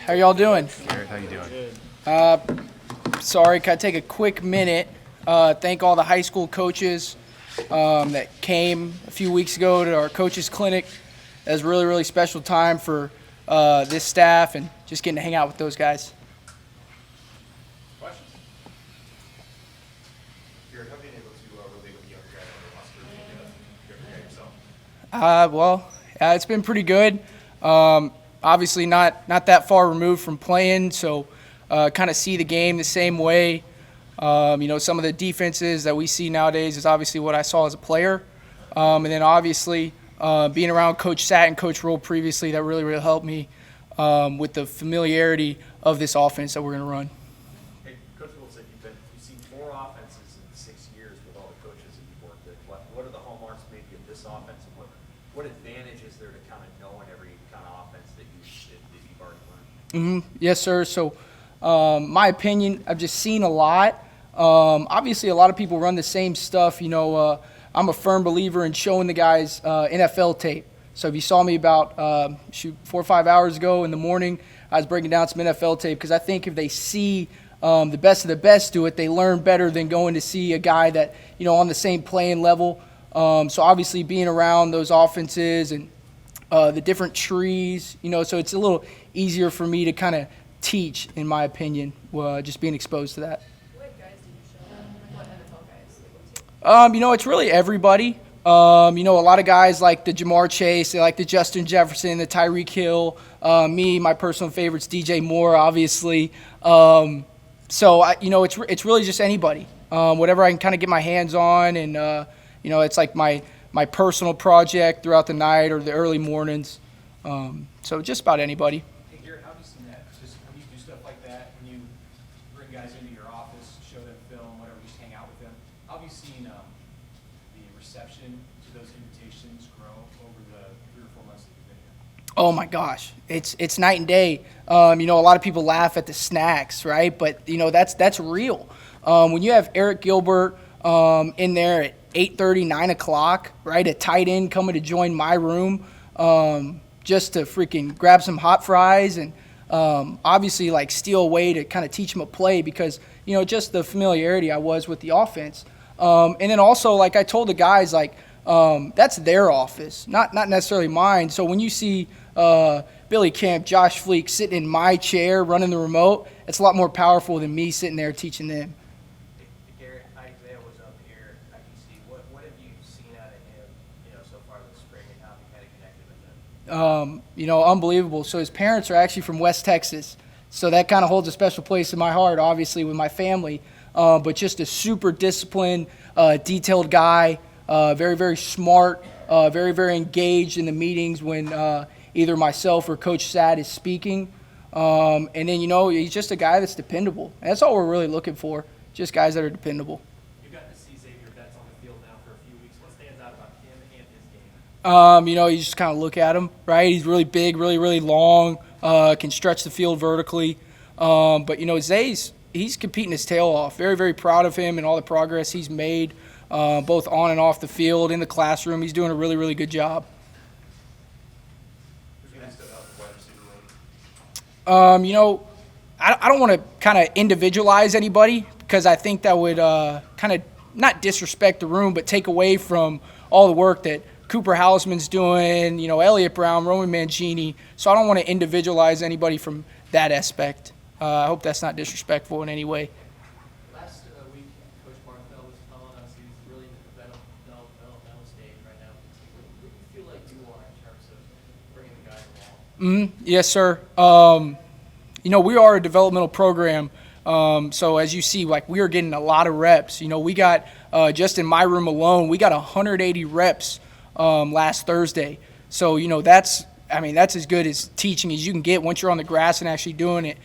How y'all doing? Garret, how you doing? Sorry, can I take a quick minute? Thank all the high school coaches that came a few weeks ago to our coaches clinic. It was a really, really special time for this staff and just getting to hang out with those guys. Questions? Garret, how have you been able to relate with the younger guys on the roster yourself? It's been pretty good. Obviously not that far removed from playing, so kind of see the game the same way. Some of the defenses that we see nowadays is obviously what I saw as a player. And then obviously being around Coach Satt and Coach Roll previously, that really, really helped me with the familiarity of this offense that we're going to run. Hey, Coach Roll said you've seen 4 offenses in 6 years with all the coaches that you've worked with. What are the hallmarks maybe of this offense, and what advantage is there to kind of knowing every kind of offense that you've already learned? Yes, sir. So my opinion, I've just seen a lot. Obviously, a lot of people run the same stuff. I'm a firm believer in showing the guys NFL tape. So if you saw me about 4 or 5 hours ago in the morning, I was breaking down some NFL tape because I think if they see the best of the best do it, they learn better than going to see a guy that, on the same playing level. So obviously being around those offenses and the different trees, so it's a little easier for me to kind of teach, in my opinion, just being exposed to that. What guys did you show them? What NFL guys? It's really everybody. A lot of guys like the Jamar Chase, they like the Justin Jefferson, the Tyreek Hill. My personal favorite's DJ Moore, obviously. It's really just anybody. Whatever I can kind of get my hands on, and it's like my personal project throughout the night or the early mornings. So just about anybody. Hey, Garret, how have you seen that? Just when you do stuff like that, when you bring guys into your office, show them film, whatever, just hang out with them, how have you seen the reception to those invitations grow over the 3 or 4 months that you've been here? Oh my gosh, it's night and day. A lot of people laugh at the snacks, right? But that's real. When you have Eric Gilbert in there at 8:30, 9 o'clock, right? A tight end coming to join my room just to freaking grab some hot fries and obviously like steal away to kind of teach him a play because, just the familiarity I was with the offense. And then also, like I told the guys, like that's their office, not necessarily mine. So when you see Billy Kemp, Josh Fleek sitting in my chair running the remote, it's a lot more powerful than me sitting there teaching them. Garret, Isaiah was up here. I can see. What have you seen out of him, so far this spring, and how have you kind of connected with him? Unbelievable. So his parents are actually from West Texas, so that kind of holds a special place in my heart, obviously, with my family. But just a super disciplined, detailed guy, very, very smart, very, very engaged in the meetings when either myself or Coach Satt is speaking. And then, he's just a guy that's dependable. That's all we're really looking for, just guys that are dependable. You've gotten to see Xavier Betts on the field now for a few weeks. What stands out about him and his game? You just kind of look at him, right? He's really big, really, really long, can stretch the field vertically. But Zay's, he's competing his tail off. Very, very proud of him and all the progress he's made, both on and off the field, in the classroom. He's doing a really, really good job. Who's going to step out in the wide receiver room? I don't want to kind of individualize anybody because I think that would kind of not disrespect the room, but take away from all the work that Cooper Hausman's doing, Elliott Brown, Roman Mancini. So I don't want to individualize anybody from that aspect. I hope that's not disrespectful in any way. Last week, Coach Barthel was telling us he's really in the developmental stage right now. What do you feel like you are in terms of bringing the guys along? Yes, sir. We are a developmental program. So as you see, like we are getting a lot of reps. We got just in my room alone, we got 180 reps last Thursday. So that's as good as teaching as you can get once you're on the grass and actually doing it.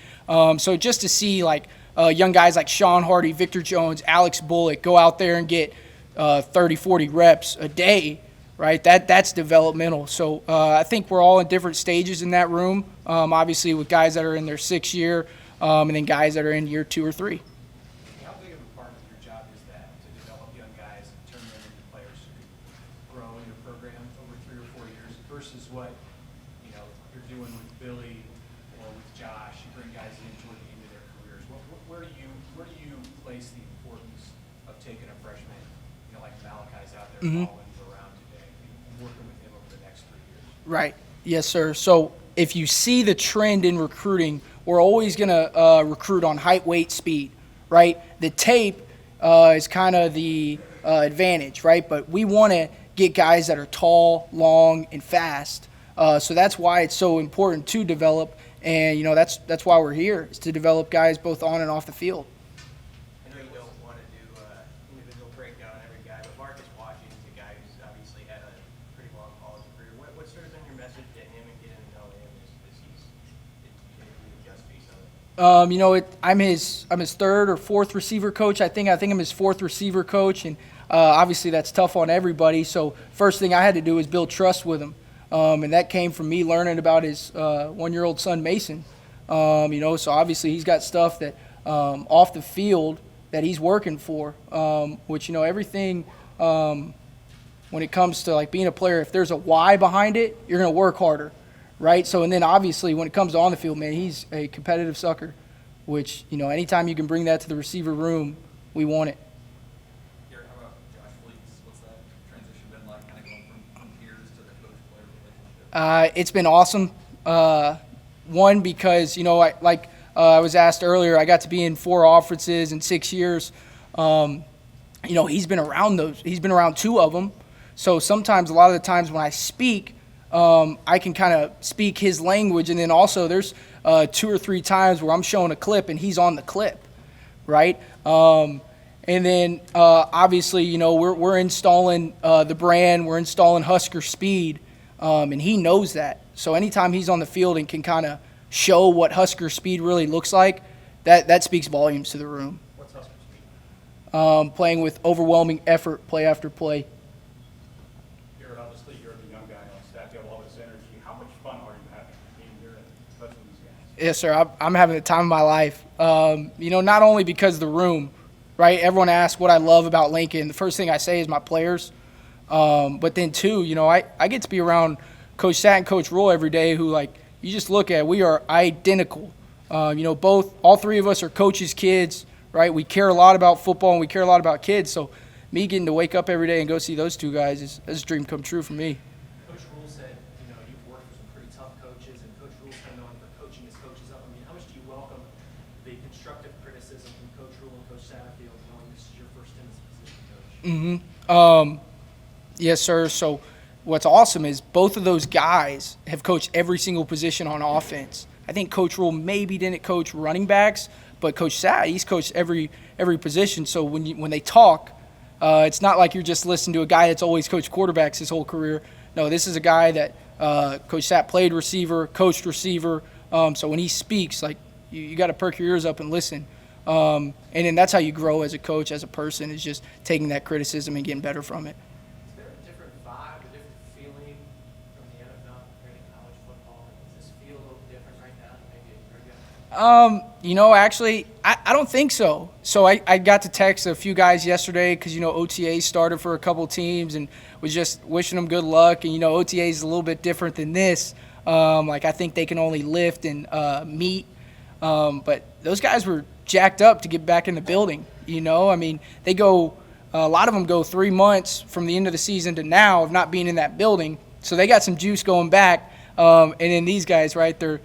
So just to see like young guys like Sean Hardy, Victor Jones, Alex Bullock go out there and get 30, 40 reps a day, right? That's developmental. So I think we're all in different stages in that room, obviously with guys that are in their 6th year and then guys that are in year 2 or 3. How big of a part of your job is that, to develop young guys and turn them into players who can grow in your program over 3 or 4 years versus what you're doing with Billy or with Josh bring guys in toward the end of their careers, where do you place the importance of taking a freshman, like Malachi's out there following around today, and working with him over the next 3 years? Right. Yes, sir. So if you see the trend in recruiting, we're always going to recruit on height, weight, speed, right? The tape is kind of the advantage, right? But we want to get guys that are tall, long, and fast. So that's why it's so important to develop, and that's why we're here, is to develop guys both on and off the field. I know you don't want to do individual breakdown on every guy, but Marcus Washington is a guy who's obviously had a pretty long college career. What's sort of been your message to him and getting to know him as he's the just piece of it? I'm his third or fourth receiver coach. I think I'm his fourth receiver coach, and obviously that's tough on everybody. So first thing I had to do was build trust with him, and that came from me learning about his 1-year-old son Mason. So obviously he's got stuff that off the field that he's working for, which everything. When it comes to like being a player, if there's a why behind it, you're going to work harder. Right. So, and then obviously when it comes to on the field, man, he's a competitive sucker, which, anytime you can bring that to the receiver room, we want it. Garret, how about Josh Fleets? What's that transition been like, kind of going from peers to the coach-player relationship? It's been awesome. One, because, I was asked earlier, I got to be in 4 offenses in 6 years. He's been around those. He's been around 2 of them. So sometimes, a lot of the times when I speak, I can kind of speak his language, and then also there's 2 or 3 times where I'm showing a clip and he's on the clip, right? And then obviously, we're installing the brand, we're installing Husker speed, and he knows that. So anytime he's on the field and can kind of show what Husker speed really looks like, that speaks volumes to the room. What's Husker speed? Playing with overwhelming effort, play after play. Garret, obviously you're the young guy on staff. You have all this energy. How much fun are you having being here and coaching these guys? Yes, sir. I'm having the time of my life. Not only because of the room, right? Everyone asks what I love about Lincoln. The first thing I say is my players. But then, too, I get to be around Coach Sat and Coach Rule every day who, you just look at, we are identical. All 3 of us are coaches' kids, right? We care a lot about football and we care a lot about kids. So me getting to wake up every day and go see those 2 guys is a dream come true for me. Coach Rule said, you've worked with some pretty tough coaches, and Coach Rule's kind of known for coaching his coaches up. How much do you welcome the constructive criticism from Coach Rule and Coach Satterfield, knowing this is your first stint as a position coach? Yes, sir. So what's awesome is both of those guys have coached every single position on offense. I think Coach Rule maybe didn't coach running backs, but Coach Sat, he's coached every position. So when they talk, it's not like you're just listening to a guy that's always coached quarterbacks his whole career. No, this is a guy that Coach Sat played receiver, coached receiver. So when he speaks, you got to perk your ears up and listen. And then that's how you grow as a coach, as a person, is just taking that criticism and getting better from it. Is there a different vibe, a different feeling from the NFL compared to college football? Does this feel a little different right now than maybe a year ago? Actually, I don't think so. So I got to text a few guys yesterday because, OTA started for a couple teams and was just wishing them good luck. And, OTA is a little bit different than this. I think they can only lift and meet. But those guys were jacked up to get back in the building. They go a lot of them go 3 months from the end of the season to now of not being in that building. So they got some juice going back. And then these guys, right, they're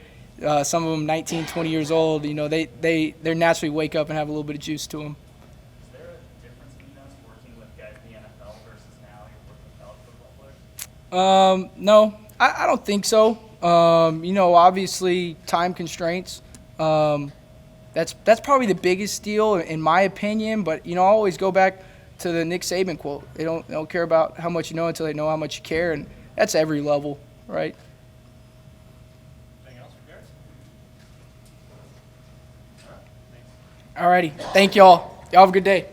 some of them 19, 20 years old. They naturally wake up and have a little bit of juice to them. Is there a difference between us working with guys in the NFL versus now you're working with college football players? No, I don't think so. Obviously time constraints. That's probably the biggest deal in my opinion. But I always go back to the Nick Saban quote. They don't care about how much you know until they know how much you care, and that's every level, right? Anything else for Garret? All right, thanks. All righty. Thank y'all. Y'all have a good day.